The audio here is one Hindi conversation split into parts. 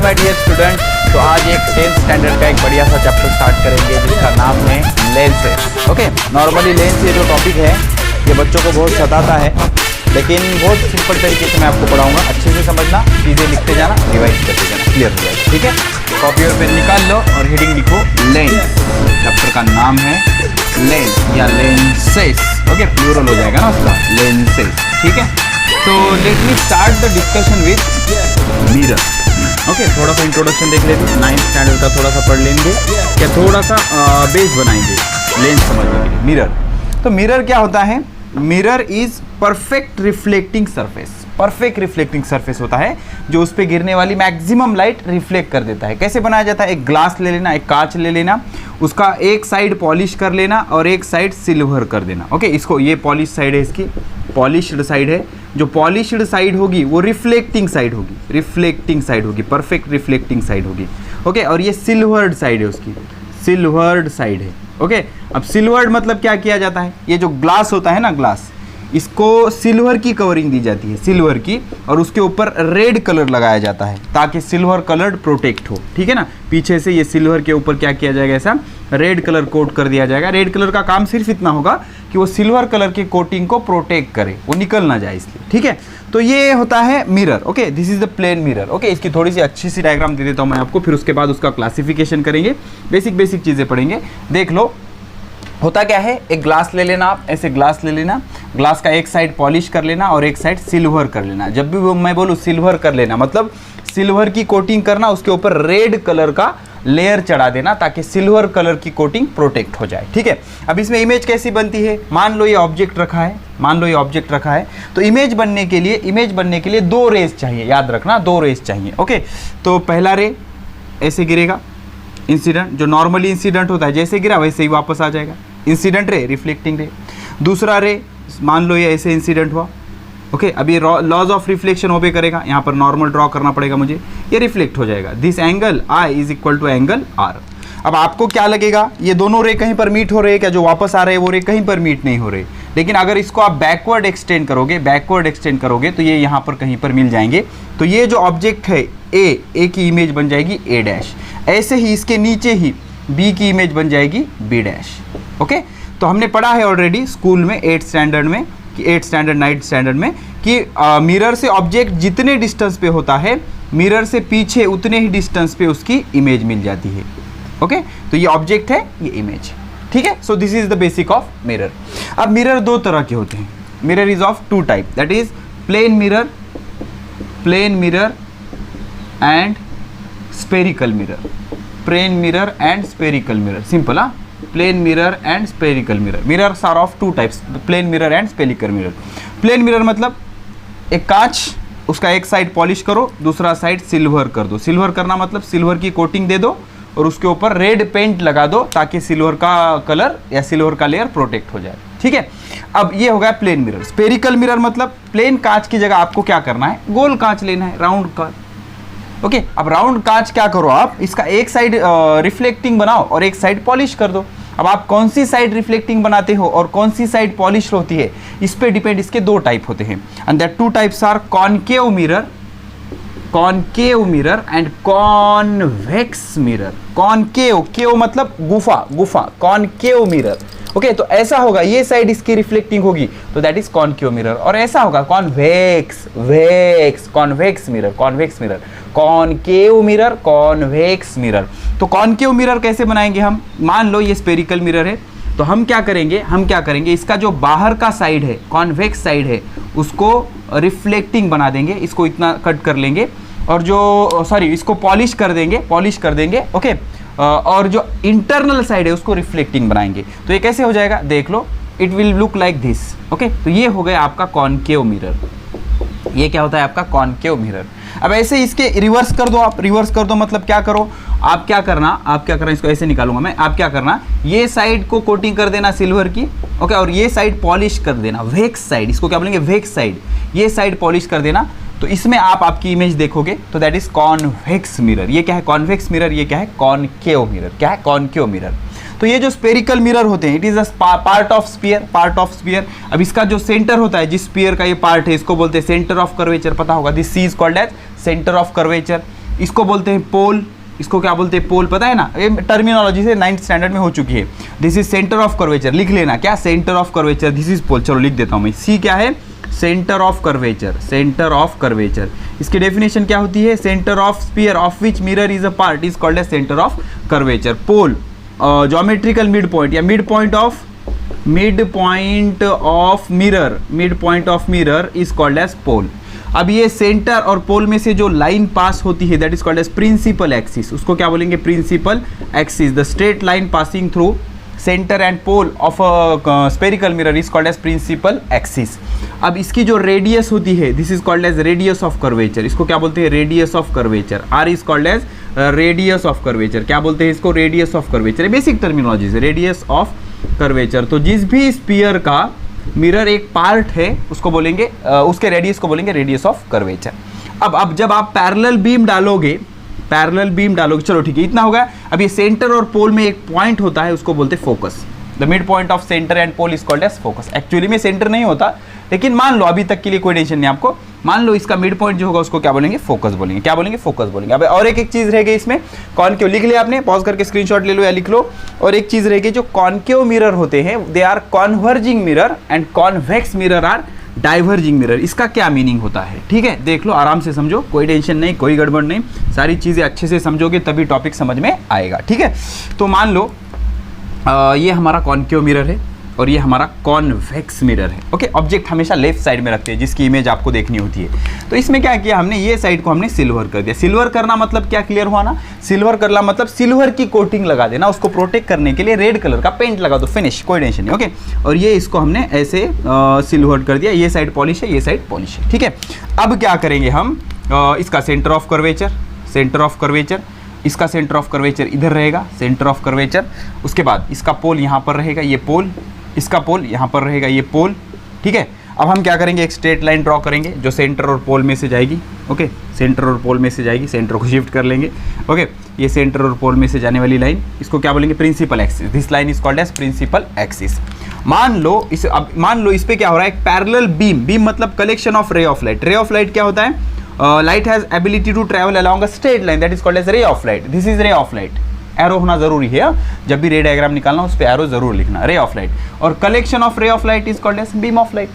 माय डियर स्टूडेंट, तो आज एक 10th स्टैंडर्ड का एक बढ़िया सा चैप्टर स्टार्ट करेंगे जिसका नाम है लेंसेज। ओके, नॉर्मली लेंस ये जो टॉपिक है ये बच्चों को बहुत सताता है, लेकिन बहुत सिंपल तरीके से मैं आपको पढ़ाऊंगा। अच्छे से समझना, चीज़ें लिखते जाना, रिवाइज करते जाना, क्लियर हो जाएगा। ठीक है, कॉपी और पेन निकाल लो और हेडिंग लिखो लेंस। चैप्टर का नाम है लेंस या लेंसेज। ओके, प्लूरल हो जाएगा ना उसका, लेंसेज। ठीक है, तो let me start the discussion with mirror. Okay, थोड़ा सा इंट्रोडक्शन देख लेते हैं, 9th स्टैंडर्ड का थोड़ा सा पढ़ लेंगे, क्या थोड़ा सा बेस बनाएंगे लेंस समझने के लिए। मिरर, तो मिरर क्या होता है? Mirror is perfect reflecting surface. Perfect reflecting surface होता है जो उस पर गिरने वाली मैक्सिमम लाइट रिफ्लेक्ट कर देता है। कैसे बनाया जाता है? एक ग्लास ले लेना, एक कांच ले लेना, उसका एक साइड पॉलिश कर लेना और एक साइड सिल्वर कर देना। ओके, इसको, ये पॉलिश साइड है, इसकी पॉलिश्ड साइड है। जो पॉलिश्ड साइड होगी वो रिफ्लेक्टिंग साइड होगी, रिफ्लेक्टिंग साइड होगी, परफेक्ट रिफ्लेक्टिंग साइड होगी। ओके, और ये सिल्वर्ड साइड है, उसकी सिल्वर्ड साइड है। ओके, अब सिल्वर्ड मतलब क्या किया जाता है? ये जो ग्लास होता है ना, ग्लास, इसको सिल्वर की कवरिंग दी जाती है, सिल्वर की, और उसके ऊपर रेड कलर लगाया जाता है ताकि सिल्वर कलर प्रोटेक्ट हो। ठीक है ना, पीछे से ये सिल्वर के ऊपर क्या किया जाएगा? ऐसा रेड कलर कोट कर दिया जाएगा। रेड कलर का काम सिर्फ इतना होगा कि वो सिल्वर कलर की कोटिंग को प्रोटेक्ट करे, वो निकल ना जाए इसलिए। ठीक है, तो ये होता है mirror. Okay, this is the plane mirror. Okay, इसकी थोड़ी सी अच्छी सी डायग्राम दे देता हूँ मैं आपको, फिर उसके बाद उसका क्लासिफिकेशन करेंगे, बेसिक चीज़ें पढ़ेंगे। देख लो, होता क्या है, एक ग्लास ले लेना, आप ऐसे ग्लास ले लेना, ग्लास का एक साइड पॉलिश कर लेना और एक साइड सिल्वर कर लेना। जब भी वो मैं बोलूँ सिल्वर कर लेना, मतलब सिल्वर की कोटिंग करना, उसके ऊपर रेड कलर का लेयर चढ़ा देना ताकि सिल्वर कलर की कोटिंग प्रोटेक्ट हो जाए। ठीक है, अब इसमें इमेज कैसी बनती है? मान लो ये ऑब्जेक्ट रखा है, मान लो ये ऑब्जेक्ट रखा है, तो इमेज बनने के लिए दो रेज चाहिए, याद रखना, दो रेज चाहिए। ओके, तो पहला रे ऐसे गिरेगा, इंसिडेंट, जो नॉर्मली इंसिडेंट होता है, जैसे गिरा वैसे ही वापस आ जाएगा, इंसिडेंट रे, रिफ्लेक्टिंग रे। दूसरा रे, मान लो ये ऐसे इंसिडेंट हुआ। ओके, अब ये लॉज ऑफ रिफ्लेक्शन ओबे करेगा, यहाँ पर नॉर्मल ड्रॉ करना पड़ेगा मुझे, ये रिफ्लेक्ट हो जाएगा। This angle I is equal to angle R. अब आपको क्या लगेगा, ये दोनों रे कहीं पर मीट हो रहे हैं क्या? जो वापस आ रहे हैं वो रे कहीं पर मीट नहीं हो रहे, लेकिन अगर इसको आप बैकवर्ड एक्सटेंड करोगे तो ये यहाँ पर कहीं पर मिल जाएंगे। तो ये जो ऑब्जेक्ट है ए की इमेज बन जाएगी ए डैश, ऐसे ही इसके नीचे ही बी की इमेज बन जाएगी बी डैश। ओके, तो हमने पढ़ा है ऑलरेडी स्कूल में 8th स्टैंडर्ड में, कि 8th स्टैंडर्ड 9th स्टैंडर्ड में, कि मिरर से ऑब्जेक्ट जितने डिस्टेंस पे होता है, मिरर से पीछे उतने ही डिस्टेंस पे उसकी इमेज मिल जाती है। ओके, तो ये ऑब्जेक्ट है, ये इमेज। ठीक है, so this is the basic of mirror. अब मिरर दो तरह के होते हैं, mirror is of two type, that is plane mirror and spherical mirror. Plane mirror and spherical mirror, simple. हाँ, plane mirror and spherical mirror. Mirrors are of two types, plane mirror and spherical mirror. Plane mirror मतलब एक कांच, उसका एक साइड पॉलिश करो, दूसरा साइड सिल्वर कर दो। सिल्वर करना मतलब सिल्वर की कोटिंग दे दो और उसके ऊपर रेड पेंट लगा दो ताकि सिल्वर का कलर या सिल्वर का लेयर प्रोटेक्ट हो जाए। ठीक है, अब ये हो गया प्लेन मिरर। स्पेरिकल मिरर मतलब प्लेन कांच की जगह आपको क्या करना है, गोल कांच लेना है, राउंड कांच। ओके, अब राउंड कांच क्या करो आप, इसका एक साइड रिफ्लेक्टिंग बनाओ और एक साइड पॉलिश कर दो। अब आप कौन सी साइड रिफ्लेक्टिंग बनाते हो और कौन सी साइड पॉलिश होती है, इस पे डिपेंड। इसके दो टाइप होते हैं, and that two types are concave mirror and convex mirror. Cave मतलब गुफा, कॉनकेव मिरर। ओके, तो ऐसा होगा, ये साइड इसकी रिफ्लेक्टिंग होगी तो दैट इज कॉनकेव मिरर, और ऐसा होगा कॉन्वेक्स मिरर। तो कॉनकेव मिरर कैसे बनाएंगे हम? मान लो ये स्पेरिकल मिरर है, तो हम क्या करेंगे, इसका जो बाहर का साइड है, कॉन्वेक्स साइड है, उसको रिफ्लेक्टिंग बना देंगे, इसको इतना कट कर लेंगे, और जो इसको पॉलिश कर देंगे। ओके, और जो इंटरनल साइड है उसको रिफ्लेक्टिंग बनाएंगे। तो ये कैसे हो जाएगा, देख लो, it will look like this. Okay, तो ये हो गया आपका कॉनकेव मिरर। ये क्या होता है आपका कॉनकेव मिरर। अब ऐसे इसके रिवर्स कर दो, आप रिवर्स कर दो मतलब क्या करो, आप क्या करना, इसको ऐसे निकालूंगा मैं, आप क्या करना, ये साइड को कोटिंग कर देना सिल्वर की। ओके, और ये साइड पॉलिश कर देना, वेक्स साइड, इसको क्या बोलेंगे, वेक्स साइड, ये साइड पॉलिश कर देना। तो इसमें आप आपकी इमेज देखोगे तो दैट इज कॉन्वेक्स मिरर। ये क्या है, कॉन्वेक्स मिरर, ये क्या है, कॉनकेव मिरर। क्या है, कॉनकेव मिरर। तो ये जो स्पेरिकल मिरर होते हैं, it is a part of sphere. अब इसका जो सेंटर होता है, जिस स्फीयर का ये पार्ट है, इसको बोलते हैं सेंटर ऑफ कर्वेचर, पता होगा, this C is called as centre of curvature. इसको बोलते हैं पोल, इसको क्या बोलते हैं पोल, पता है ना, ये टर्मिनोलॉजी से 9th स्टैंडर्ड में हो चुकी है। This is centre of curvature, लिख लेना क्या, centre of curvature, this is pole. चलो लिख देता हूँ मैं, सी क्या है, centre of curvature, centre of curvature. इसकी डेफिनेशन क्या होती है, centre of sphere of which mirror is a part is called as centre of curvature. Pole geometrical mid point या mid point of mirror, mid point of mirror is called as pole. अब ये सेंटर और पोल में से जो लाइन पास होती है that is called as principal axis, उसको क्या बोलेंगे, principal axis. The straight line passing through centre and pole of a spherical mirror is called as principal axis. अब इसकी जो रेडियस होती है this is called as radius of curvature, इसको क्या बोलते हैं, radius of curvature. R is called as radius of curvature, क्या बोलते हैं इसको, radius of curvature. Basic terminology है, रेडियस ऑफ कर्वेचर। तो जिस भी स्फीयर का मिरर एक पार्ट है उसको बोलेंगे उसके रेडियस को बोलेंगे रेडियस ऑफ कर्वेचर। अब जब आप पैरेलल बीम डालोगे, चलो ठीक है, इतना होगा। अब ये सेंटर और पोल में एक पॉइंट होता है उसको बोलते हैं focus. The mid point of centre and pole is called as focus. Actually में सेंटर नहीं होता, लेकिन मान लो अभी तक के लिए कोई टेंशन नहीं आपको, मान लो इसका मिड पॉइंट जो होगा उसको क्या बोलेंगे, फोकस बोलेंगे। क्या बोलेंगे, फोकस बोलेंगे। अब और एक चीज रह गई इसमें, कॉनकेव, लिख लिया आपने, पॉज करके स्क्रीनशॉट ले लो या लिख लो। और एक चीज रह गई, जो कॉनकेव मिरर होते हैं they are converging mirror and convex mirror are diverging mirror. इसका क्या मीनिंग होता है, ठीक है, देख लो, आराम से समझो, कोई टेंशन नहीं, कोई गड़बड़ नहीं, सारी चीजें अच्छे से समझोगे तभी टॉपिक समझ में आएगा, ठीक है। तो मान लो ये हमारा कॉनकेव मिरर है और ये हमारा कॉन्वेक्स मिरर है। ओके, ऑब्जेक्ट हमेशा लेफ्ट साइड में रखते हैं जिसकी इमेज आपको देखनी होती है। तो इसमें क्या किया हमने, ये साइड को हमने सिल्वर कर दिया। सिल्वर करना मतलब क्या, क्लियर हुआ ना, सिल्वर करना मतलब सिल्वर की कोटिंग लगा देना, उसको प्रोटेक्ट करने के लिए रेड कलर का पेंट लगा दो, फिनिश, कोई टेंशन नहीं। ओके, और ये इसको हमने ऐसे सिल्वर कर दिया, ये साइड पॉलिश है, ये साइड पॉलिश है, ठीक है। अब क्या करेंगे हम, इसका centre of curvature, centre of curvature, इसका सेंटर ऑफ कर्वेचर इधर रहेगा, सेंटर ऑफ कर्वेचर। उसके बाद इसका पोल यहाँ पर रहेगा, ये पोल, इसका पोल यहाँ पर रहेगा, ये पोल, ठीक है। अब हम क्या करेंगे, एक स्ट्रेट लाइन ड्रॉ करेंगे जो सेंटर और पोल में से जाएगी। ओके, सेंटर और पोल में से जाएगी, सेंटर को शिफ्ट कर लेंगे। ओके, ये सेंटर और पोल में से जाने वाली लाइन, इसको क्या बोलेंगे, principal axis. This line is called as principal axis. मान लो इस पे क्या हो रहा है, एक पैरेलल बीम, बीम मतलब collection of ray of light. Ray of light क्या होता है, light has ability to travel along a straight line that is called as ray of light. This is ray of light. Arrow होना जरूरी है, जब भी रे डायग्राम निकालना उस पे एरो जरूर लिखना, रे ऑफ लाइट। और collection of ray of light is called as beam of light,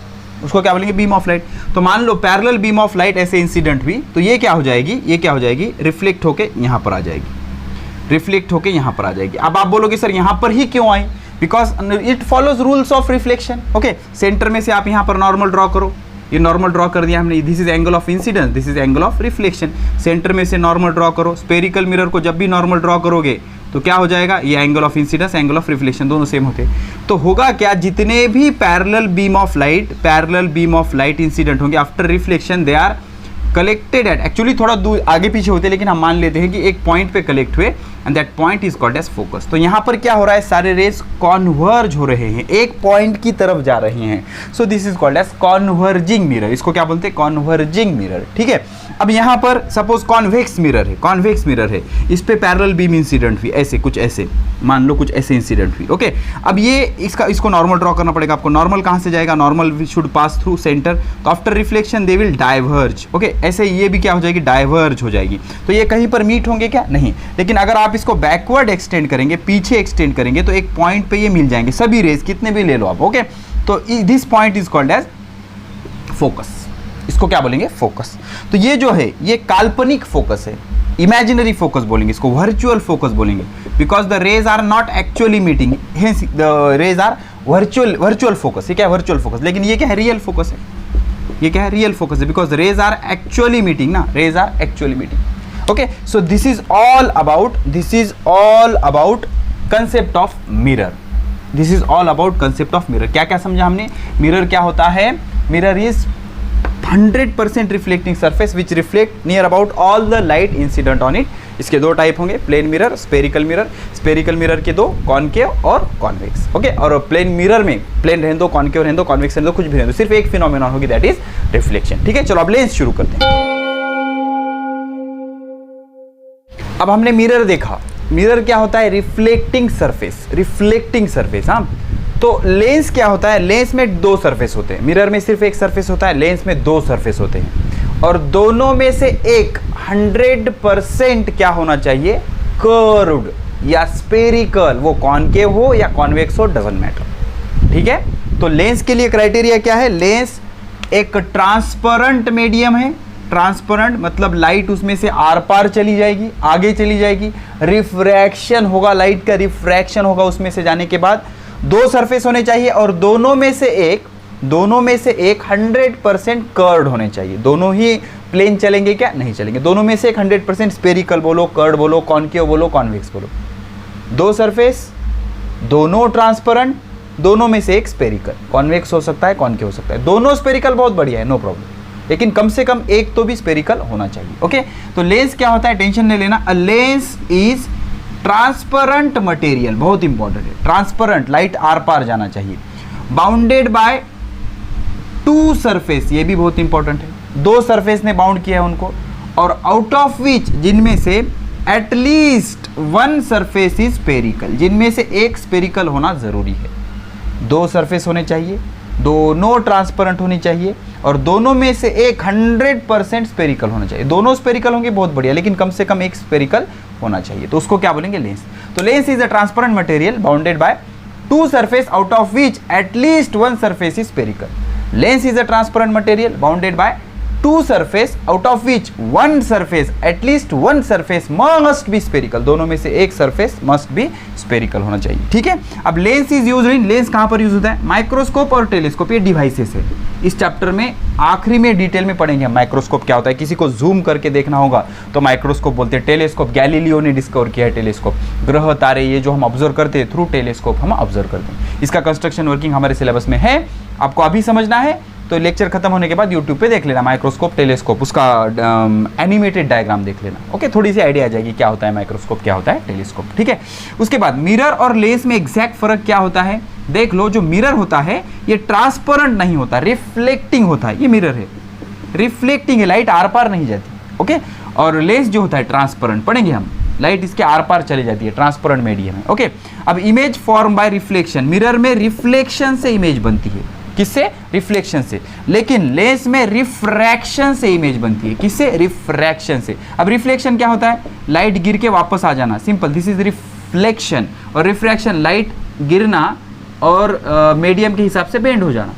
उसको क्या बोलेंगे, बीम ऑफ लाइट। तो मान लो पैरेलल बीम ऑफ लाइट ऐसे इंसिडेंट हुई, तो ये क्या हो जाएगी, ये क्या हो जाएगी, रिफ्लेक्ट होके यहाँ पर आ जाएगी, रिफ्लेक्ट होके यहाँ पर आ जाएगी। अब आप बोलोगे सर यहाँ पर ही क्यों आई, because it follows rules of reflection. Okay, centre में से आप यहाँ पर नॉर्मल ड्रॉ करो, ये नॉर्मल ड्रॉ कर दिया हमने, this is angle of incidence, this is angle of reflection. Centre में से नॉर्मल ड्रॉ करो, स्पेरिकल मिरर को जब भी नॉर्मल ड्रॉ करोगे तो क्या हो जाएगा, ये angle of incidence, angle of reflection दोनों सेम होते हैं। तो होगा क्या, जितने भी parallel beam of light incident होंगे after reflection they are collected at, actually थोड़ा दूर आगे पीछे होते हैं, लेकिन हम मान लेते हैं कि एक पॉइंट पे कलेक्ट हुए and that point is called as focus. तो यहाँ पर क्या हो रहा है, सारे रेज कॉन्वर्ज हो रहे हैं, एक पॉइंट की तरफ जा रहे हैं। So this is called as converging mirror, इसको क्या बोलते हैं, कॉन्वर्जिंग मिरर, ठीक है। अब यहाँ पर सपोज कॉन्वेक्स मिरर है, कॉन्वेक्स मिरर है, इस पे पैरेलल बीम इंसिडेंट हुई, ऐसे कुछ ऐसे, मान लो कुछ ऐसे इंसिडेंट हुई। ओके, अब ये इसको नॉर्मल ड्रॉ करना पड़ेगा आपको। नॉर्मल कहाँ से जाएगा, normal should pass through centre, तो after reflection they will diverge. Okay, ऐसे ये भी क्या हो जाएगी, डाइवर्ज हो जाएगी। तो ये कहीं पर मीट होंगे क्या, नहीं, लेकिन अगर आप इसको बैकवर्ड एक्सटेंड करेंगे, पीछे एक्सटेंड करेंगे, तो एक पॉइंट पे ये मिल जाएंगे, सभी रेज कितने भी ले लो आप। ओके, तो this point is called as focus, इसको क्या बोलेंगे, फोकस। तो ये जो है ये काल्पनिक फोकस है, इमेजिनरी फोकस बोलेंगे इसको, वर्चुअल फोकस बोलेंगे, because the rays are not actually meeting, hence the rays are virtual focus. ये क्या है, वर्चुअल फोकस, लेकिन ये क्या है, रियल फोकस है। ये क्या है, रियल फोकस है, because rays are actually meeting ना, rays are actually meeting. Okay, so this is all about concept of mirror. This is all about concept of mirror. क्या क्या समझा हमने, मिरर क्या होता है, mirror is 100% reflecting surface which reflect near about all the light incident on it. इसके दो टाइप होंगे, plane mirror, spherical mirror. Spherical mirror के दो, कॉनकेव और कॉन्वेक्स। ओके, और प्लेन मिरर में प्लेन रहने दो, कॉनकेव रहने दो, कॉन्वेक्स रहने दो, कुछ भी रहने दो, सिर्फ एक फिनोमेनॉन होगी, दैट इज रिफ्लेक्शन। ठीक है, चलो अब लेंस शुरू करते हैं। अब हमने मिरर देखा, मिरर क्या होता है, रिफ्लेक्टिंग सरफेस, रिफ्लेक्टिंग सरफेस। हाँ, तो लेंस क्या होता है, लेंस में दो सरफेस होते हैं, मिरर में सिर्फ एक सरफेस होता है, लेंस में दो सरफेस होते हैं। और दोनों में से एक 100% क्या होना चाहिए, कर्व्ड या स्पेरिकल, वो कॉनकेव हो या कॉन्वेक्स हो, डजंट मैटर। ठीक है, तो लेंस के लिए क्राइटेरिया क्या है, लेंस एक ट्रांसपेरेंट मीडियम है। ट्रांसपेरेंट मतलब लाइट उसमें से आर पार चली जाएगी, आगे चली जाएगी, रिफ्रैक्शन होगा, लाइट का रिफ्रैक्शन होगा उसमें से जाने के बाद। दो सरफेस होने चाहिए और दोनों में से एक 100% कर्व्ड होने चाहिए। दोनों ही प्लेन चलेंगे क्या, नहीं चलेंगे। दोनों में से एक 100% स्पेरिकल बोलो, कर्व्ड बोलो, कॉनकेव बोलो, कॉन्वेक्स बोलो। दो सरफेस, दोनों ट्रांसपेरेंट, दोनों में से एक स्पेरिकल, कॉन्वेक्स हो सकता है, कॉनकेव हो सकता है। दोनों स्पेरिकल बहुत बढ़िया है, नो प्रॉब्लम, लेकिन कम से कम एक तो भी स्पेरिकल होना चाहिए। ओके, तो लेंस क्या होता है, टेंशन नहीं लेना। A lens is transparent material, बहुत इंपॉर्टेंट है, ट्रांसपेरेंट, लाइट आर पार जाना चाहिए। बाउंडेड बाय टू सरफेस, ये भी बहुत इंपॉर्टेंट है, दो सरफेस ने बाउंड किया है उनको, और आउट ऑफ विच, जिनमें से at least one surface is spherical, जिनमें से एक स्पेरिकल होना जरूरी है। दो सरफेस होने चाहिए, दोनों ट्रांसपेरेंट होनी चाहिए, और दोनों में से एक 100% स्पेरिकल होना चाहिए। दोनों स्पेरिकल होंगे बहुत बढ़िया, लेकिन कम से कम एक स्पेरिकल होना चाहिए, तो उसको क्या बोलेंगे, लेंस। तो lens is a transparent material bounded by two surface out of which at least one surface is spherical. Lens is a transparent material bounded by two surface out of which one surface, at least one surface must be spherical, दोनों में से एक सरफेस मस्ट बी स्पेरिकल होना चाहिए। ठीक है, अब lens is used in, lens कहां पर यूज होता है, माइक्रोस्कोप और टेलीस्कोप, ये डिवाइसेस है। इस चैप्टर में आखिरी में डिटेल में पढ़ेंगे हम माइक्रोस्कोप क्या होता है। किसी को जूम करके देखना होगा तो माइक्रोस्कोप बोलते हैं। टेलीस्कोप, गैलीलियो ने डिस्कवर किया है टेलीस्कोप, ग्रह तारे ये जो हम ऑब्जर्व करते हैं थ्रू टेलीस्कोप हम ऑब्जर्व करते हैं। इसका कंस्ट्रक्शन वर्किंग हमारे सिलेबस में है, आपको अभी समझना है तो लेक्चर खत्म होने के बाद यूट्यूब पे देख लेना, माइक्रोस्कोप, टेलीस्कोप, उसका एनिमेटेड डायग्राम देख लेना। ओके, थोड़ी सी आइडिया आ जाएगी क्या होता है माइक्रोस्कोप, क्या होता है टेलीस्कोप। ठीक है, उसके बाद मिरर और लेंस में एग्जैक्ट फर्क क्या होता है, देख लो। जो मिरर होता है ये ट्रांसपेरेंट नहीं होता, रिफ्लेक्टिंग होता है। ये मिरर है, रिफ्लेक्टिंग है, लाइट आर पार नहीं जाती। ओके, और लेंस जो होता है ट्रांसपेरेंट, पढ़ेंगे हम, लाइट इसके आर पार चली जाती है, ट्रांसपेरेंट मीडियम है। ओके, अब image form by reflection, mirror में रिफ्लेक्शन से इमेज बनती है, किससे, रिफ्लेक्शन से, लेकिन लेंस में रिफ्रैक्शन से इमेज बनती है, किससे, रिफ्रैक्शन से। अब रिफ्लेक्शन क्या होता है, लाइट गिर के वापस आ जाना, सिंपल, दिस इज रिफ्लेक्शन। और रिफ्रैक्शन लाइट गिरना और मीडियम के हिसाब से बेंड हो जाना,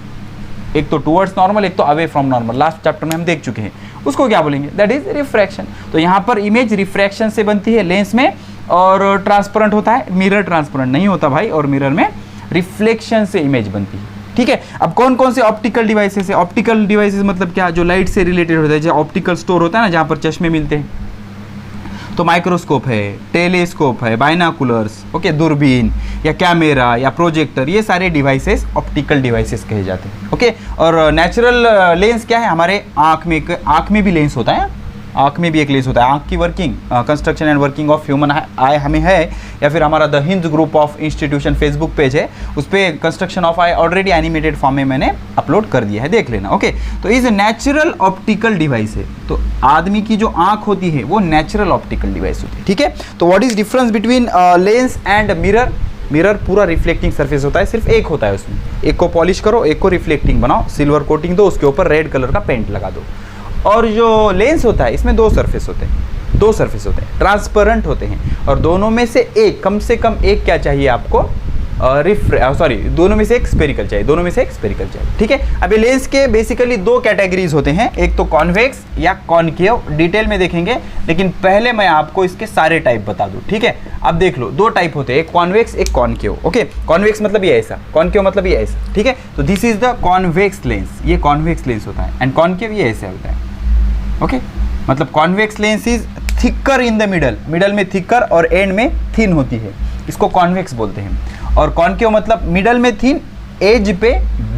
एक तो टुवर्ड्स नॉर्मल, एक तो away from normal, last chapter में हम देख चुके हैं, उसको क्या बोलेंगे, दैट इज रिफ्रैक्शन। तो यहाँ पर इमेज रिफ्रैक्शन से बनती है लेंस में, और ट्रांसपेरेंट होता है, मिरर ट्रांसपेरेंट नहीं होता भाई, और मिरर में रिफ्लेक्शन से इमेज बनती है। ठीक है, अब कौन कौन से ऑप्टिकल डिवाइसेस है, ऑप्टिकल डिवाइसेस मतलब क्या, जो लाइट से रिलेटेड होता है, जो ऑप्टिकल स्टोर होता है ना, जहाँ पर चश्मे मिलते हैं, तो माइक्रोस्कोप है, टेलीस्कोप है, बाइनाकुलर्स, ओके, दूरबीन या कैमरा या प्रोजेक्टर, ये सारे डिवाइसेस ऑप्टिकल डिवाइसेस कहे जाते हैं। ओके, और नेचुरल लेंस क्या है, हमारे आँख में भी लेंस होता है, आँख में भी एक लेंस होता है। आँख की working, construction and working of human आई हमें है, या फिर हमारा the Hind group of institution Facebook page है, उस पर construction of I already animated form में मैंने अपलोड कर दिया है, देख लेना। ओके, तो इज नेचुरल ऑप्टिकल डिवाइस है, तो आदमी की जो आँख होती है वो नेचुरल ऑप्टिकल डिवाइस होती है। ठीक है, तो what is difference between lens and mirror, mirror पूरा रिफ्लेक्टिंग सरफेस होता है, सिर्फ एक होता है उसमें, एक को पॉलिश करो, एक को रिफ्लेक्टिंग बनाओ, सिल्वर कोटिंग दो, उसके ऊपर रेड कलर का पेंट लगा दो। और जो लेंस होता है इसमें दो सरफेस होते हैं, दो सरफेस होते हैं, ट्रांसपेरेंट होते हैं, और दोनों में से एक, कम से कम एक क्या चाहिए आपको, दोनों में से एक स्पेरिकल चाहिए, दोनों में से एक स्पेरिकल चाहिए। ठीक है, अभी लेंस के बेसिकली दो कैटेगरीज होते हैं, एक तो कॉन्वेक्स या कॉनकेव, डिटेल में देखेंगे, लेकिन पहले मैं आपको इसके सारे टाइप बता दूं। ठीक है, अब देख लो, दो टाइप होते हैं, एक कॉन्वेक्स, एक कॉनकेव। ओके, कॉन्वेक्स मतलब ये ऐसा, कॉनकेव मतलब ये ऐसा। ठीक है, तो this is the convex lens, ये कॉन्वेक्स लेंस होता है, एंड कॉनकेव ये ऐसे होता है। ओके, मतलब convex lens is thicker in the middle, middle में थिकर और एंड में थिन होती है, इसको कॉन्वेक्स बोलते हैं। और कॉनकेव मतलब मिडल में थिन, एज पे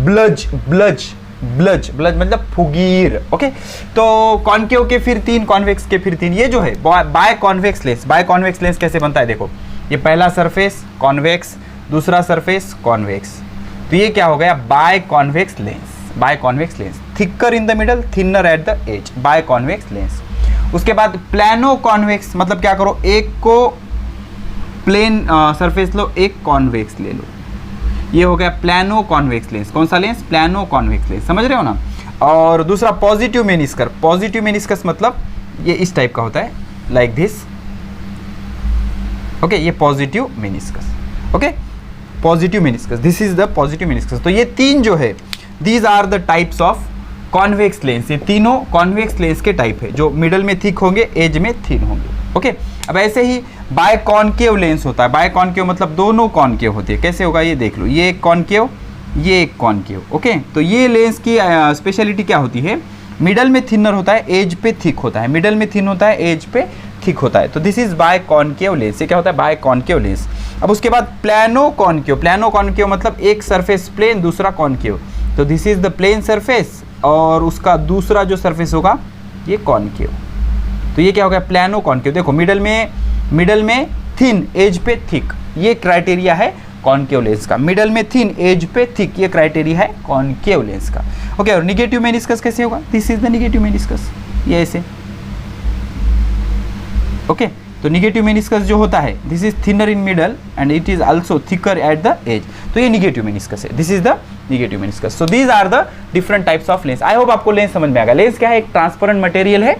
ब्लज ब्लज ब्लज ब्लज मतलब फुगीर। ओके, तो कॉनकेव के फिर तीन, कॉन्वेक्स के फिर तीन। ये जो है biconvex lens, biconvex lens कैसे बनता है, देखो, ये पहला सरफेस कॉन्वेक्स, दूसरा सरफेस कॉन्वेक्स, तो ये क्या हो गया, biconvex lens, biconvex lens, thicker in the middle, thinner at the edge, biconvex lens. उसके बाद प्लानो कॉन्वेक्स, मतलब क्या करो, एक को प्लेन सरफेस लो, एक कॉन्वेक्स ले लो, ये हो गया प्लानो कॉन्वेक्स लेंस। कौन सा लेंस, प्लानो कॉन्वेक्स लेंस, समझ रहे हो ना। और दूसरा पॉजिटिव मेनिस्कस। पॉजिटिव मेनिस्कस मतलब ये इस टाइप का होता है, लाइक दिस, ओके, ये positive meniscus, okay, positive meniscus, this is the positive meniscus. तो ये तीन जो है, these are the types of convex lens. ये तीनों कॉन्वेक्स लेंस के टाइप है, जो मिडल में थिक होंगे, एज में थिन होंगे, ओके। अब ऐसे ही बाय कॉनकेव लेंस होता है। बाय कॉनकेव मतलब दोनों कॉनकेव होती है। कैसे होगा ये देख लो, ये एक कॉनकेव, ये एक कॉनकेव, ओके। तो ये लेंस की स्पेशलिटी क्या होती है, मिडल में थिनर होता है, एज पे थिक होता है, मिडल में थिन होता है, एज पे थिक होता है। तो this is by concave lens. ये क्या होता है, बाय कॉनकेव लेंस। अब उसके बाद प्लानो कॉनकेव। प्लानो कॉनकेव मतलब एक सरफेस प्लेन, दूसरा कॉनकेव। तो this is the plane surface और उसका दूसरा जो सरफेस होगा ये कॉनकेव। तो ये क्या हो गया, प्लानो कॉनकेव। देखो मिडल में थिन, एज पे थिक, ये क्राइटेरिया है कॉनकेव लेंस का। मिडल में थिन, एज पे थिक, ये क्राइटेरिया है कॉनकेव लेंस का, ओके। और निगेटिव मेनिस्कस कैसे होगा, this is the negative meniscus, ये ऐसे, ओके। तो निगेटिव मेनिस्कस जो होता है, this is thinner in middle and it is also thicker at the edge. तो ये निगेटिव मेनिस्कस है, this is the negative meniscus. So these are the different types of lens. I hope आपको लेंस समझ में आ गया। लेंस क्या है, एक ट्रांसपेरेंट मटेरियल है,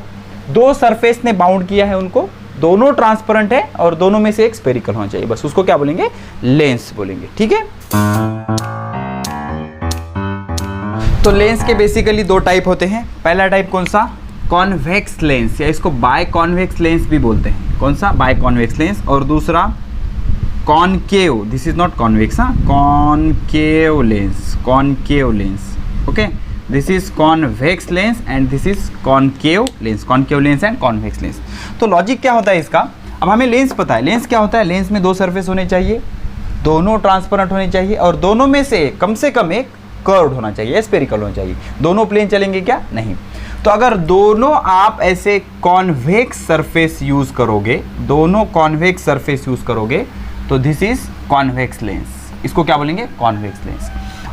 दो सरफेस ने बाउंड किया है उनको, दोनों ट्रांसपेरेंट है और दोनों में से एक स्फेरिकल होना चाहिए, बस उसको क्या बोलेंगे, लेंस बोलेंगे, ठीक है। तो लेंस के बेसिकली दो टाइप होते हैं। पहला टाइप कौन सा, कॉन्वेक्स लेंस, या इसको बाय कॉन्वेक्स लेंस भी बोलते हैं। कौन सा, बाय कॉन्वेक्स लेंस। और दूसरा concave, this is not convex, हाँ, concave lens, concave lens, okay. This is convex lens and this is concave lens, concave lens and convex lens. तो लॉजिक क्या होता है इसका, अब हमें लेंस पता है। लेंस क्या होता है, लेंस में दो सरफेस होने चाहिए, दोनों ट्रांसपेरेंट होने चाहिए और दोनों में से कम एक कर्व्ड होना चाहिए, स्फेरिकल होना चाहिए। दोनों प्लेन चलेंगे क्या, नहीं। तो अगर दोनों आप ऐसे कॉन्वेक्स सरफेस यूज करोगे, दोनों कॉन्वेक्स सरफेस यूज करोगे, तो दिस इज कॉन्वेक्स लेंस, इसको क्या बोलेंगे, कॉन्वेक्स लेंस।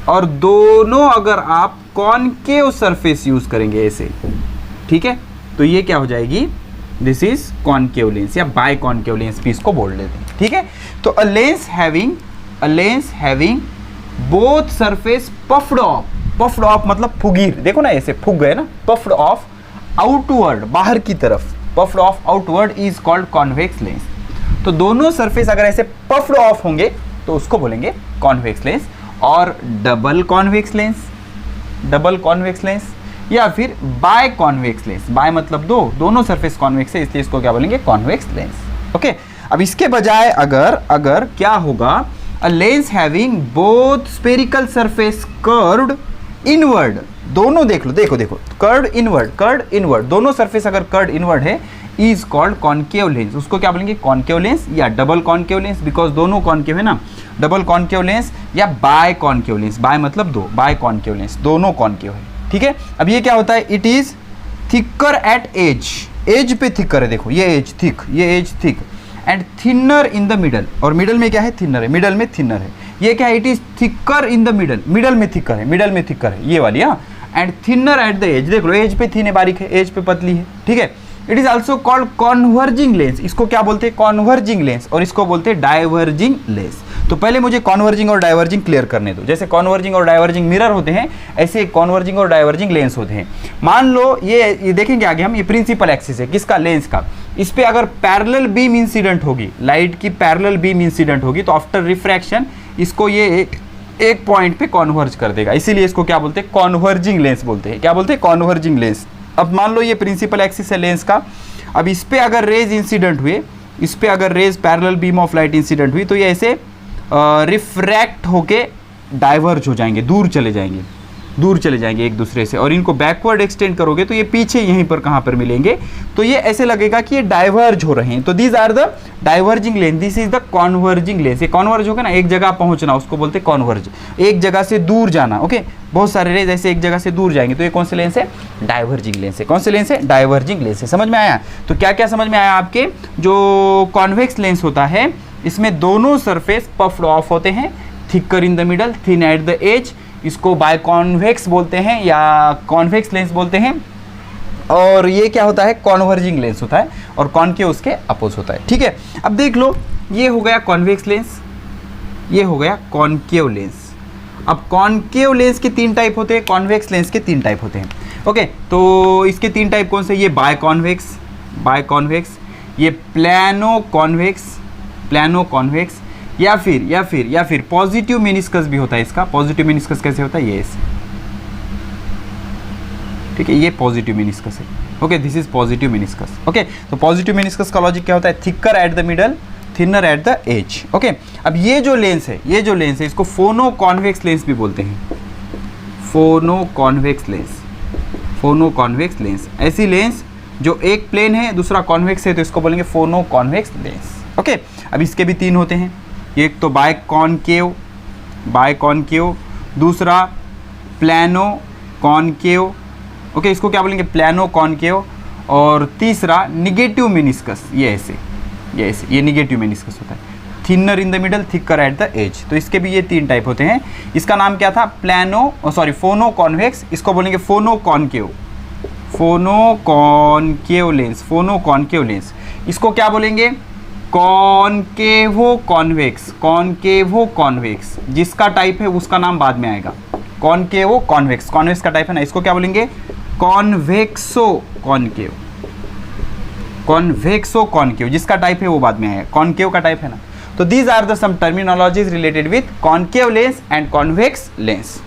और दोनों अगर आप कॉनकेव सरफेस यूज करेंगे ऐसे, ठीक है, तो ये क्या हो जाएगी, दिस इज कॉनकेव लेंस या बाय कॉनकेव लेंस भी इसको बोल लेते हैं, ठीक है। तो अ lens having both surface puffed of, puffed of मतलब फुगीर, देखो ना ऐसे फुग गए ना, पफ्ड ऑफ आउटवर्ड, बाहर की तरफ, puffed of outward is called convex lens. तो दोनों सरफेस अगर ऐसे पफ्ड ऑफ होंगे तो उसको बोलेंगे कॉन्वेक्स लेंस। और डबल कॉन्वेक्स लेंस या फिर बाय कॉन्वेक्स लेंस, बाय मतलब दोनों सरफेस कॉन्वेक्स है, इसलिए इसको क्या बोलेंगे, कॉन्वेक्स लेंस, ओके। अब इसके बजाय अगर क्या होगा, a lens having both spherical surface curved inward, दोनों देख लो, देखो कर्व्ड इनवर्ड, दोनों सरफेस अगर कर्व्ड इनवर्ड है, इज कॉल्ड कॉनकेव लेंस। उसको क्या बोलेंगे, कॉनकेव लेंस या डबल कॉनकेव लेंस, बिकॉज दोनों कॉनकेव है ना, डबल कॉनकेव लेंस या बाय कॉनकेव लेंस, बाय मतलब दो, बाय कॉनकेव लेंस, दोनों कॉनकेव है, ठीक है। अब ये क्या होता है, it is thicker at as पे थिकर है, देखो ये edge thick and thinner in the middle, और मिडल में क्या है, थिनर है, मिडल में थिनर है। ये क्या है, it is thicker in the middle में थिकर है, ये वाली, हाँ, and thinner at the edge, देख लो एज पे थिन है, बारीक है, एज पे पतली है, ठीक है। It is also called converging lens, इसको क्या बोलते हैं, कॉन्वर्जिंग लेंस, और इसको बोलते हैं डाइवर्जिंग लेंस। तो पहले मुझे कॉन्वर्जिंग और डाइवर्जिंग क्लियर करने दो। जैसे कॉन्वर्जिंग और डाइवर्जिंग मिरर होते हैं, ऐसे कॉन्वर्जिंग और डाइवर्जिंग लेंस होते हैं। मान लो ये देखेंगे आगे हम, ये प्रिंसिपल एक्सिस है किसका, लेंस का। इस पे अगर पैरेलल बीम इंसिडेंट होगी, लाइट की पैरेलल बीम इंसिडेंट होगी, तो आफ्टर रिफ्रैक्शन इसको ये एक पॉइंट पे कॉन्वर्ज कर देगा, इसीलिए इसको क्या बोलते हैं, कॉन्वर्जिंग लेंस बोलते हैं। क्या बोलते हैं, कॉन्वर्जिंग लेंस। अब मान लो ये प्रिंसिपल एक्सिस है लेंस का, अब इस पे अगर रेज इंसिडेंट हुए, इस पे अगर rays parallel beam of light incident हुई, तो ये ऐसे रिफ्रैक्ट होके डाइवर्ज हो जाएंगे, दूर चले जाएंगे एक दूसरे से, और इनको बैकवर्ड एक्सटेंड करोगे तो ये पीछे यहीं पर कहाँ पर मिलेंगे, तो ये ऐसे लगेगा कि ये डाइवर्ज हो रहे हैं। तो these are the diverging lens, this is the converging lens. ये कॉन्वर्ज होगा ना, एक जगह पहुंचना, उसको बोलते हैं कॉन्वर्ज, एक जगह से दूर जाना, ओके। बहुत सारे रेज ऐसे एक जगह से दूर जाएंगे, तो ये कौन से लेंस है, डाइवर्जिंग लेंस है। कौन से लेंस है, डाइवर्जिंग लेंस है। समझ में आया। तो क्या क्या समझ में आया आपके, जो कॉन्वेक्स लेंस होता है इसमें दोनों सरफेस पफ्ड ऑफ होते हैं, thicker in the middle, thin at the edge, इसको बाय कॉन्वेक्स बोलते हैं या कॉन्वेक्स लेंस बोलते हैं। और ये क्या होता है, कॉन्वर्जिंग लेंस होता है, और कॉनकेव उसके अपोज होता है, ठीक है। अब देख लो, ये हो गया कॉन्वेक्स लेंस, ये हो गया कॉनकेव लेंस। अब कॉनकेव लेंस के 3 टाइप होते हैं, कॉन्वेक्स लेंस के 3 टाइप होते हैं। ओके, तो इसके 3 टाइप कौन से? ये बाय कॉन्वेक्स, ये प्लानो कॉन्वेक्स, या फिर पॉजिटिव मेनिस्कस भी होता है इसका। पॉजिटिव मेनिस्कस कैसे होता है? ये ऐसे, ठीक है, ये पॉजिटिव मेनिस्कस है। Okay, this is positive meniscus. Okay, तो पॉजिटिव मेनिस्कस का लॉजिक क्या होता है? Thicker at the middle, thinner at the edge. Okay, अब ये जो लेंस है इसको फोनो कॉन्वेक्स लेंस भी बोलते हैं। फोनो कॉन्वेक्स लेंस, ऐसी लेंस जो एक प्लेन है दूसरा कॉन्वेक्स है, तो इसको बोलेंगे फोनो कॉन्वेक्स लेंस। ओके, अब इसके भी 3 होते हैं, एक तो बाय कॉनकेव, दूसरा प्लानो कॉनकेव। ओके, इसको क्या बोलेंगे? Plano concave. और तीसरा निगेटिव मेनिस्कस, ये ऐसे, ये निगेटिव मेनिस्कस होता है, thinner in the middle, thicker at the edge. तो इसके भी ये 3 टाइप होते हैं। इसका नाम क्या था? फोनो कॉन्वेक्स, इसको बोलेंगे फोनो कॉनकेव लेंस। इसको क्या बोलेंगे? कॉनकेवो कॉन्वेक्स, जिसका टाइप है उसका नाम बाद में आएगा। कॉनकेवो कॉन्वेक्स का टाइप है ना, इसको क्या बोलेंगे? कॉन्वेक्सो कॉन्केव, जिसका टाइप है वो बाद में आएगा, कॉनकेव का टाइप है ना। तो these are the some terminologies related with concave lens and convex lens.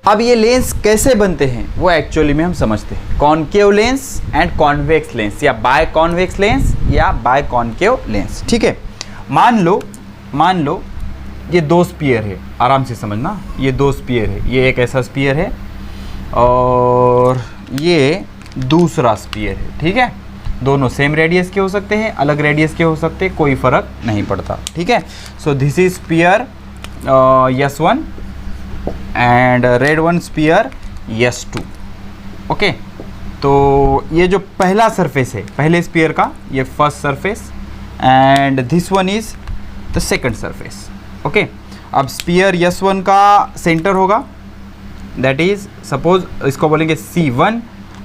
अब ये लेंस कैसे बनते हैं वो एक्चुअली में हम समझते हैं। Concave lens and convex lens, या बाय कॉन्वेक्स लेंस या बाय कॉनकेव लेंस। ठीक है, मान लो ये 2 स्पीयर है, आराम से समझना, ये 2 स्पीयर है, ये एक ऐसा स्पीयर है और ये दूसरा स्पीयर है। ठीक है, दोनों सेम रेडियस के हो सकते हैं, अलग रेडियस के हो सकते हैं, कोई फर्क नहीं पड़ता। ठीक है, so this is sphere S1 and red one sphere S2। Okay, तो ये जो पहला सरफेस है पहले स्पीयर का, ये first surface and this one is the second surface. Okay, अब स्पीयर S1 का सेंटर होगा, दैट इज सपोज इसको बोलेंगे C1,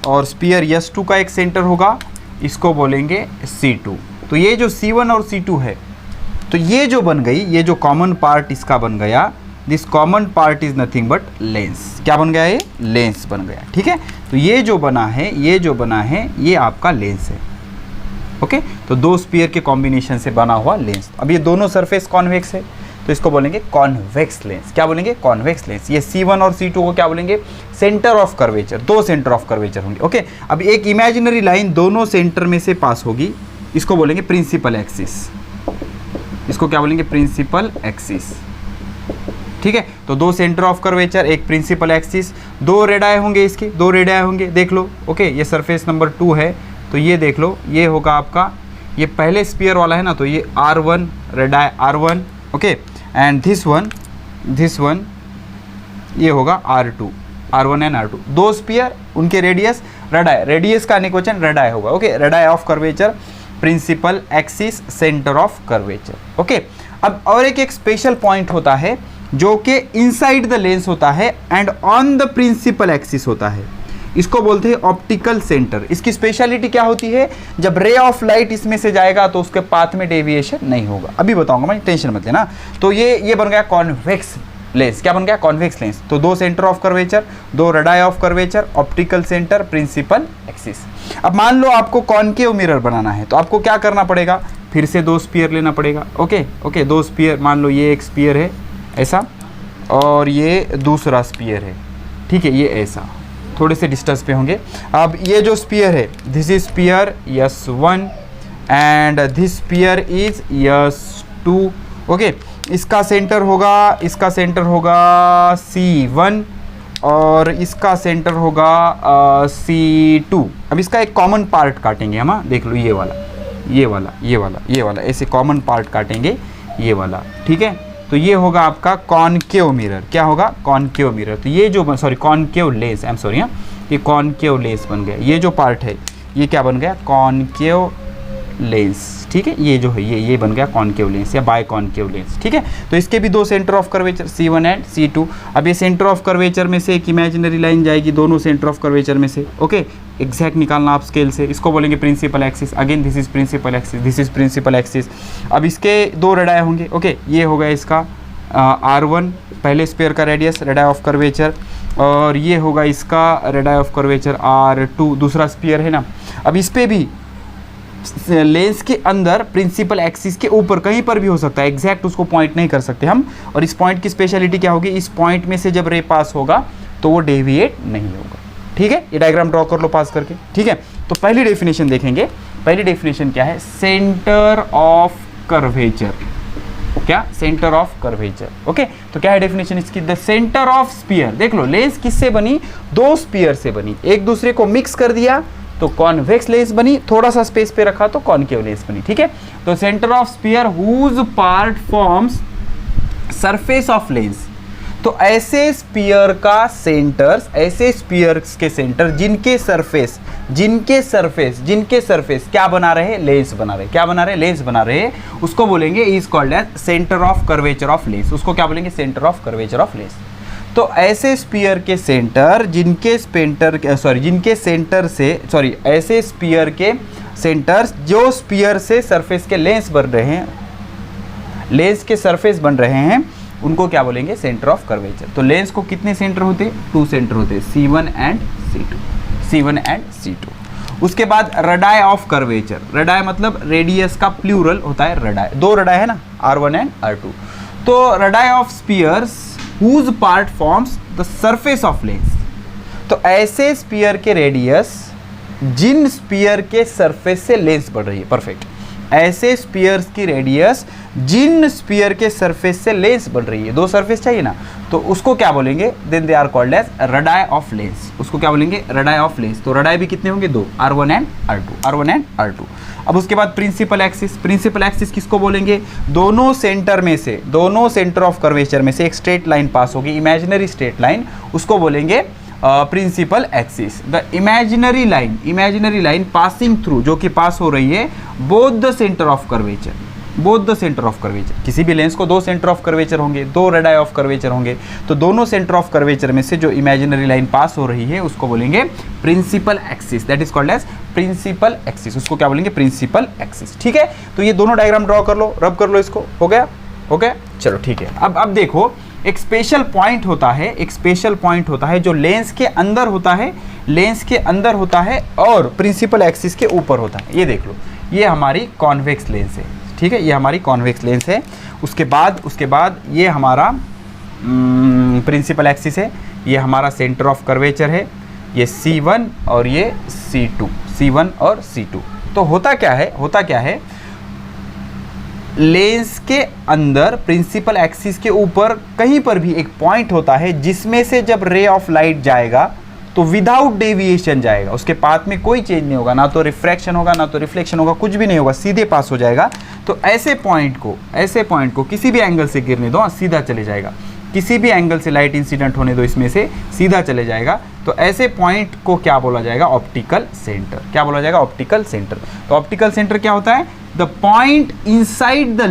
और स्पीयर S2 का एक सेंटर होगा, इसको बोलेंगे C2। तो ये जो C1 और C2 है, तो ये जो बन गई, ये जो कॉमन पार्ट इसका बन गया, this common part is nothing but lens. क्या बन गया? ये लेंस बन गया। ठीक है, तो ये जो बना है ये आपका लेंस है। ओके, तो 2 स्पीयर के कॉम्बिनेशन से बना हुआ लेंस। अब ये दोनों सरफेस कॉन्वेक्स है, तो इसको बोलेंगे कॉन्वेक्स लेंस। क्या बोलेंगे? Convex lens. ये C1 और C2 को क्या बोलेंगे? Centre of curvature, 2 centre of curvature होंगे। ओके, अब एक इमेजिनरी लाइन दोनों सेंटर में से पास होगी, इसको बोलेंगे प्रिंसिपल एक्सिस। इसको क्या बोलेंगे? Principal axis. ठीक है, तो 2 सेंटर ऑफ कर्वेचर, एक प्रिंसिपल एक्सिस, 2 रेडाई होंगे, इसके 2 रेडाई होंगे, देख लो। ओके, ये सरफेस नंबर 2 है, तो ये देख लो, ये होगा आपका, ये पहले स्पीयर वाला है ना, तो ये R1 radii R1। Okay, and this one ये होगा R1 एंड R2, 2 स्पीयर, उनके रेडियस रेडाई, रेडियस का निकोचन रेडाई होगा। Okay, radii of curvature, principal axis, centre of curvature. Okay, अब और एक स्पेशल पॉइंट होता है जो कि इनसाइड द लेंस होता है and on the principal axis होता है, इसको बोलते हैं ऑप्टिकल सेंटर। इसकी स्पेशलिटी क्या होती है? जब रे ऑफ लाइट इसमें से जाएगा तो उसके पाथ में डेविएशन नहीं होगा, अभी बताऊंगा मैं, टेंशन मत लेना। तो ये बन गया कॉन्वेक्स लेंस। क्या बन गया? Convex lens. तो 2 centre of curvature, 2 radii of curvature, optical centre, principal axis. अब मान लो आपको कॉनकेव मिरर बनाना है, तो आपको क्या करना पड़ेगा? फिर से 2 स्पीयर लेना पड़ेगा। ओके, 2 स्पीयर, मान लो ये एक स्पीयर है ऐसा, और ये दूसरा स्पीयर है। ठीक है, ये ऐसा, थोड़े से डिस्टेंस पे होंगे। अब ये जो स्पीयर है, this is sphere S1 and this sphere is S2। Okay, इसका सेंटर होगा C1 और इसका सेंटर होगा C2। अब इसका एक कॉमन पार्ट काटेंगे हम, देख लो, ये वाला ऐसे कॉमन पार्ट काटेंगे, ये वाला। ठीक है, तो ये होगा आपका कॉनकेव मिरर। क्या होगा? Concave mirror. तो ये जो concave lens, I am sorry, ये कॉनकेव लेंस बन गया। ये जो पार्ट है ये क्या बन गया? कॉनकेव लेंस, ठीक है। ये जो है ये बन गया कॉनकेव लेंस या बाय कॉनकेव लेंस, ठीक है। तो इसके भी दो centre of curvature C1 and C2। अब ये सेंटर ऑफ कर्वेचर में से एक इमेजिनरी लाइन जाएगी दोनों सेंटर ऑफ कर्वेचर में से, ओके। एग्जैक्ट निकालना आप स्केल से, इसको बोलेंगे principal axis. Again this is principal axis, this is principal axis. अब इसके दो रेडाई होंगे, ओके। ये हो गया इसका R1 पहले स्पेयर का रेडियस, रेडाई ऑफ कर्वेचर, और ये होगा इसका रेडाई ऑफ कर्वेचर R2 दूसरा स्पेयर है ना। अब इस पे भी लेंस के अंदर प्रिंसिपल एक्सिस के ऊपर कहीं पर भी हो सकता है, एग्जैक्ट उसको पॉइंट नहीं कर सकते हम। और इस पॉइंट की स्पेशलिटी क्या होगी, इस पॉइंट में से जब रे पास होगा तो वो डेविएट नहीं होगा, ठीक है। ये डायग्राम ड्रॉ कर लो पास करके, ठीक है। तो पहली डेफिनेशन देखेंगे। पहली डेफिनेशन क्या है, सेंटर ऑफ कर्वेचर। क्या, सेंटर ऑफ कर्वेचर, ओके। तो क्या है डेफिनेशन इसकी, द सेंटर ऑफ स्फीयर। देख लो लेंस किससे बनी, दो स्फीयर से बनी, एक दूसरे को मिक्स कर दिया तो कॉन्वेक्स लेंस बनी, थोड़ा सा स्पेस पे रखा तो कॉनकेव लेंस बनी, ठीक है। तो centre of sphere whose part forms surface of lens. तो ऐसे स्फीयर का सेंटर्स, ऐसे स्फीयर्स के सेंटर जिनके सरफेस क्या बना रहे, लेंस बना रहे। क्या बना रहे, लेंस बना रहे, उसको बोलेंगे is called as centre of curvature of lens. उसको क्या बोलेंगे, centre of curvature of lens. तो ऐसे स्फीयर के सेंटर ऐसे स्फीयर के सेंटर्स जो स्फीयर से सरफेस के लेंस बन रहे हैं, लेंस के सरफेस बन रहे हैं, उनको क्या बोलेंगे, सेंटर ऑफ कर्वेचर। तो लेंस को कितने सेंटर होते हैं, 2 सेंटर होते हैं, C1 एंड C2। उसके बाद रेडाई ऑफ कर्वेचर। रेडाई मतलब रेडियस का प्लूरल होता है रेडाई, दो रेडाई है ना, R1 एंड R2। तो radii of spheres whose part forms the surface of lens। तो ऐसे स्फीयर के रेडियस जिन स्फीयर के सरफेस से लेंस बढ़ रही है, परफेक्ट। ऐसे स्फीयर्स की रेडियस जिन स्फीयर के सरफेस से लेंस बढ़ रही है, दो सरफेस चाहिए ना, तो उसको क्या बोलेंगे, then they are called as radii of lens. उसको क्या बोलेंगे, रेडाई ऑफ लेंस। तो रेडाई भी कितने होंगे, दो, R1 एंड R2। अब उसके बाद प्रिंसिपल एक्सिस। प्रिंसिपल एक्सिस किसको बोलेंगे, दोनों सेंटर ऑफ कर्वेचर में से एक स्ट्रेट लाइन पास होगी, इमेजिनरी स्ट्रेट लाइन, उसको बोलेंगे principal axis. The imaginary line passing through, जो कि पास हो रही है both the centre of curvature. किसी भी लेंस को दो सेंटर ऑफ कर्वेचर होंगे, दो रेडाई ऑफ कर्वेचर होंगे, तो दोनों सेंटर ऑफ कर्वेचर में से जो इमेजिनरी लाइन पास हो रही है उसको बोलेंगे principal axis. That is called as principal axis. उसको क्या बोलेंगे, प्रिंसिपल एक्सिस, ठीक है। तो ये दोनों डायग्राम ड्रॉ कर लो, रब कर लो इसको, हो गया, चलो ठीक है। अब देखो, एक स्पेशल पॉइंट होता है जो लेंस के अंदर होता है और प्रिंसिपल एक्सिस के ऊपर होता है। ये देख लो, ये हमारी कॉन्वेक्स लेंस है, ठीक है, ये हमारी कॉन्वेक्स लेंस है। उसके बाद ये हमारा प्रिंसिपल एक्सिस है, ये हमारा सेंटर ऑफ कर्वेचर है, ये C1 और ये C2। तो होता क्या है, लेंस के अंदर प्रिंसिपल एक्सिस के ऊपर कहीं पर भी एक पॉइंट होता है जिसमें से जब रे ऑफ लाइट जाएगा तो विदाउट डेविएशन जाएगा, उसके पाथ में कोई चेंज नहीं होगा, ना तो रिफ्रैक्शन होगा ना तो रिफ्लेक्शन होगा, कुछ भी नहीं होगा, सीधे पास हो जाएगा। तो ऐसे पॉइंट को किसी भी एंगल से गिरने दो, सीधा चले जाएगा। किसी भी एंगल से लाइट इंसिडेंट होने दो, इसमें से सीधा चले जाएगा। तो ऐसे पॉइंट को क्या बोला जाएगा, ऑप्टिकल सेंटर। क्या बोला जाएगा, ऑप्टिकल सेंटर। तो ऑप्टिकल सेंटर क्या होता है, the point inside the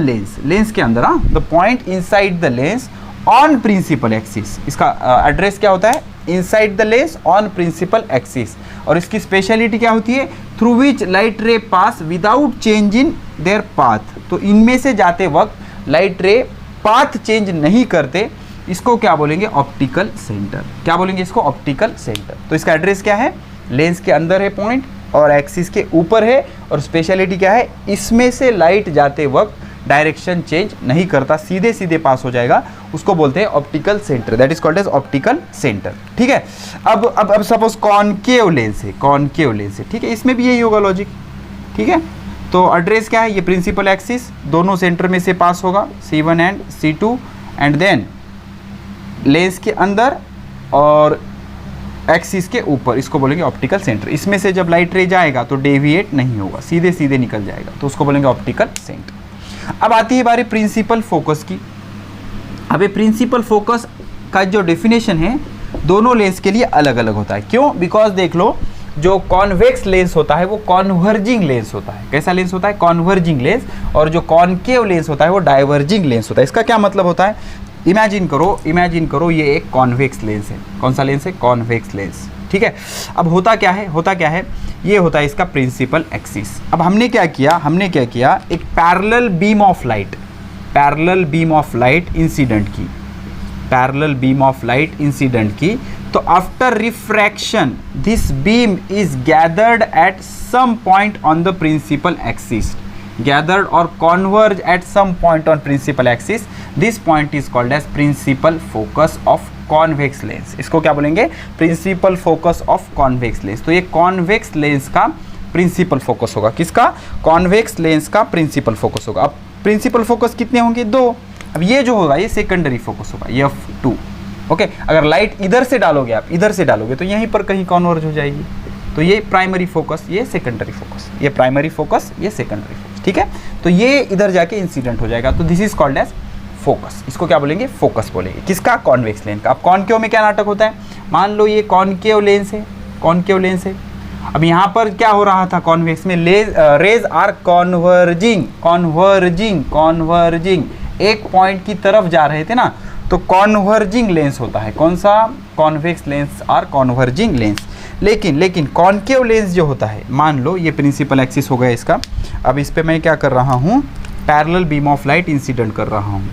lens के अंदर, the point inside the lens on principal axis. इसका एड्रेस क्या होता है, inside the lens on principal axis. और इसकी स्पेशलिटी क्या होती है, थ्रू विच लाइट रे पास without change in their path. तो इनमें से जाते वक्त लाइट रे पाथ चेंज नहीं करते, इसको क्या बोलेंगे, ऑप्टिकल सेंटर। क्या बोलेंगे इसको, ऑप्टिकल सेंटर। तो इसका एड्रेस क्या है, लेंस के अंदर है पॉइंट और एक्सिस के ऊपर है, और स्पेशलिटी क्या है, इसमें से लाइट जाते वक्त डायरेक्शन चेंज नहीं करता, सीधे सीधे पास हो जाएगा, उसको बोलते हैं optical centre. That is called as optical centre, ठीक है। अब सपोज कॉनकेव लेंस है, ठीक है, इसमें भी यही होगा लॉजिक, ठीक है। तो एड्रेस क्या है, ये प्रिंसिपल एक्सिस दोनों सेंटर में से पास होगा, C1 and C2, and then lens के अंदर और एक्सिस के ऊपर, इसको बोलेंगे ऑप्टिकल सेंटर। इसमें से जब लाइट रे जाएगा तो डेविएट नहीं होगा, सीधे सीधे निकल जाएगा, तो उसको बोलेंगे ऑप्टिकल सेंटर। अब आती है बारी प्रिंसिपल फोकस की। अब ये प्रिंसिपल फोकस का जो डेफिनेशन है दोनों लेंस के लिए अलग अलग होता है। क्यों, बिकॉज देख लो, जो कॉन्वेक्स लेंस होता है वो कॉन्वर्जिंग लेंस होता है। कैसा लेंस होता है? Converging lens. और जो कॉनकेव लेंस होता है वो डाइवर्जिंग लेंस होता है। इसका क्या मतलब होता है? इमेजिन करो ये एक कॉन्वेक्स लेंस है। कौन सा लेंस है? Convex lens. ठीक है। अब होता क्या है? ये होता है इसका प्रिंसिपल एक्सिस। अब हमने क्या किया? एक parallel beam of light incident की, तो after refraction this beam is gathered at some point on the principal axis, gathered or converge at some point on principal axis. This point is called as principal focus of convex lens. इसको क्या बोलेंगे? principal focus of convex lens. तो ये convex lens का principal focus होगा। किसका? convex lens का principal focus होगा। अब principal focus कितने होंगे? 2। अब ये जो होगा ये secondary focus होगा, ये f2। ओके, अगर लाइट इधर से डालोगे आप, इधर से डालोगे तो यहीं पर कहीं कॉन्वर्ज हो जाएगी। तो ये प्राइमरी फोकस, ये सेकेंडरी फोकस, ये प्राइमरी फोकस, ये सेकेंडरी फोकस। ठीक है, तो ये इधर जाके इंसिडेंट हो जाएगा। तो this is called as focus. इसको क्या बोलेंगे? फोकस बोलेंगे। किसका? कॉन्वेक्स लेंस का। अब कॉनकेव में क्या नाटक होता है? मान लो ये कॉनकेव लेंस है, अब यहाँ पर क्या हो रहा था? कॉन्वेक्स में रेज आर कॉन्वर्जिंग एक पॉइंट की तरफ जा रहे थे ना, तो कॉन्वर्जिंग लेंस होता है। कौन सा? Convex lens or converging lens. लेकिन कॉनकेव लेंस जो होता है, मान लो ये प्रिंसिपल एक्सिस हो गया इसका। अब इस पे मैं क्या कर रहा हूँ? Parallel beam of light incident कर रहा हूँ।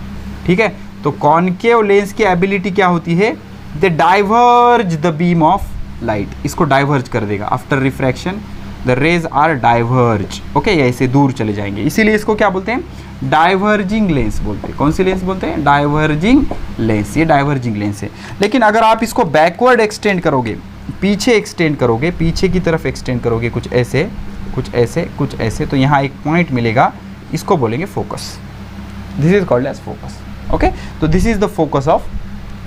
ठीक है, तो कॉनकेव लेंस की एबिलिटी क्या होती है? They diverge the beam of light, इसको डाइवर्ज कर देगा। After refraction the rays are diverge. Okay, ऐसे दूर चले जाएंगे, इसीलिए इसको क्या बोलते हैं? डाइवर्जिंग लेंस बोलते हैं। कौन सी लेंस बोलते हैं? Diverging lens. ये डाइवर्जिंग लेंस है। लेकिन अगर आप इसको बैकवर्ड एक्सटेंड करोगे, पीछे की तरफ एक्सटेंड करोगे, कुछ ऐसे, तो यहाँ एक पॉइंट मिलेगा, इसको बोलेंगे focus. This is called as focus. Okay, तो this is the focus of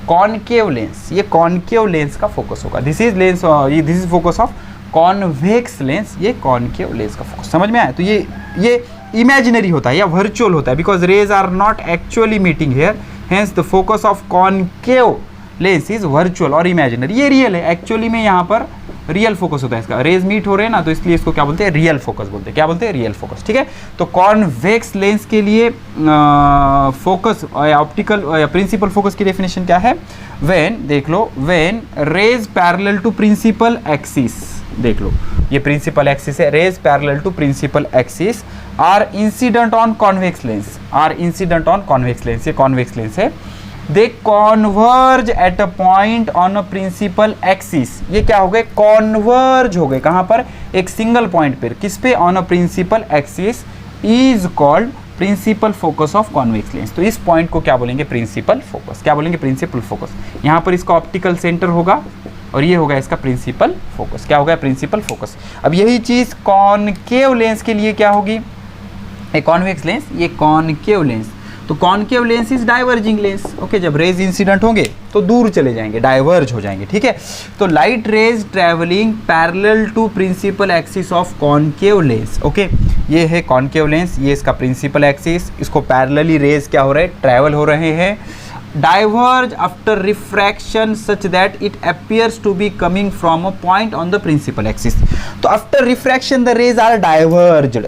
concave lens. ये कॉनकेव लेंस का फोकस होगा। This is focus of convex lens. ये कॉनकेव लेंस का फोकस। समझ में आया? तो ये इमेजिनरी होता है या वर्चुअल होता है, because rays are not actually meeting here, hence the focus of concave lens is virtual और इमेजिनरी। ये रियल है, एक्चुअली में यहाँ पर रियल फोकस होता है इसका। रेज मीट हो रहे हैं ना, तो इसलिए इसको क्या बोलते हैं? रियल फोकस बोलते हैं। क्या बोलते हैं? Real focus. ठीक है, तो कॉन्वेक्स लेंस के लिए फोकस या ऑप्टिकल या प्रिंसिपल फोकस की डेफिनेशन क्या है? देख लो, when rays parallel to principal axis, देख लो ये प्रिंसिपल एक्सिस है, rays parallel to principal axis are incident on convex lens, ये कॉन्वेक्स लेंस है। They converge at a point on a principal axis. ये क्या हो गए? कॉन्वर्ज हो गए। कहां पर? एक सिंगल पॉइंट पर। किस पे? On a principal axis is called principal focus of convex lens. तो इस पॉइंट को क्या बोलेंगे? Principal focus. क्या बोलेंगे? Principal focus. यहां पर इसका ऑप्टिकल सेंटर होगा और ये होगा इसका प्रिंसिपल फोकस। क्या होगा? Principal focus. अब यही चीज कॉनकेव लेंस के लिए क्या होगी? ए कॉन्वेक्स लेंस, ये कॉनकेव लेंस। तो concave lens is diverging lens. Okay, जब रेज इंसिडेंट होंगे तो दूर चले जाएंगे, डाइवर्ज हो जाएंगे। ठीक है, तो light rays travelling parallel to principal axis of concave lens. Okay, ये है कॉनकेव लेंस, ये इसका प्रिंसिपल एक्सिस, इसको पैरेलली रेज क्या हो रहे हैं? ट्रैवल हो रहे हैं। diverge after refraction such that it appears to be coming from a point on the principal axis. So after refraction the rays are diverged,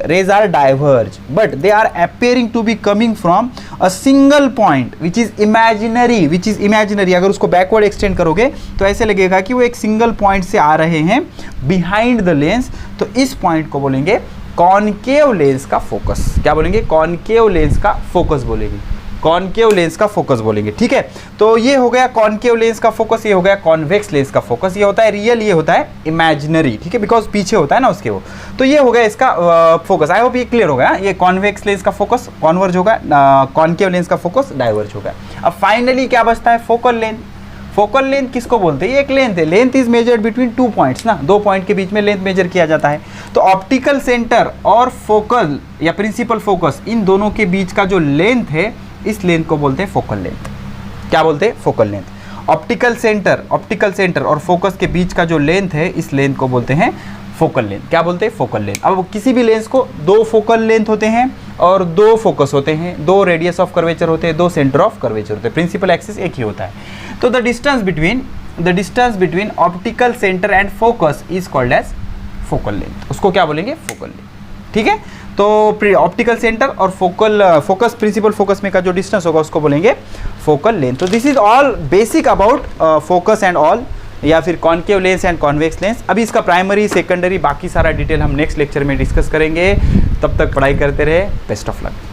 but they are appearing to be coming from a single point which is imaginary. अगर उसको backward extend करोगे तो ऐसे लगेगा कि वो एक single point से आ रहे हैं behind the lens. तो इस point को बोलेंगे कॉनकेव लेंस का फोकस। क्या बोलेंगे? कॉनकेव लेंस का फोकस बोलेंगे, कॉनकेव लेंस का फोकस बोलेंगे। ठीक है, तो ये हो गया कॉनकेव लेंस का फोकस, ये हो गया कॉन्वेक्स लेंस का फोकस। ये होता है रियल, ये होता है इमेजिनरी। ठीक है, बिकॉज पीछे होता है ना उसके वो। तो ये हो गया इसका फोकस। आई होप ये क्लियर हो गया। ये कॉन्वेक्स लेंस का फोकस कॉन्वर्ज होगा, कॉनकेव लेंस का फोकस डाइवर्ज होगा। अब फाइनली क्या बचता है? Focal length. फोकल लेंथ किसको बोलते हैं? ये एक लेंथ है। Length is measured between 2 points ना, 2 पॉइंट के बीच में लेंथ मेजर किया जाता है। तो ऑप्टिकल सेंटर और फोकल या प्रिंसिपल फोकस, इन दोनों के बीच का जो लेंथ है, इस लेंथ को बोलते हैं फोकल लेंथ। क्या बोलते हैं? Focal length. ऑप्टिकल सेंटर और फोकस के बीच का जो लेंथ है, इस लेंथ को बोलते हैं फोकल लेंथ। क्या बोलते हैं? Focal length. अब किसी भी लेंस को 2 फोकल लेंथ होते हैं और 2 फोकस होते हैं, 2 रेडियस ऑफ कर्वेचर होते हैं, 2 सेंटर ऑफ कर्वेचर होते हैं। प्रिंसिपल एक्सिस एक ही होता है। तो the distance between the distance between optical centre and focus is called as focal length. उसको क्या बोलेंगे? Focal length. ठीक है, तो ऑप्टिकल सेंटर और फोकस प्रिंसिपल फोकस में का जो डिस्टेंस होगा उसको बोलेंगे फोकल लेंथ। तो this is all basic about focus and all, या फिर concave lens and convex lens. अभी इसका प्राइमरी सेकेंडरी बाकी सारा डिटेल हम नेक्स्ट लेक्चर में डिस्कस करेंगे। तब तक पढ़ाई करते रहे। Best of luck.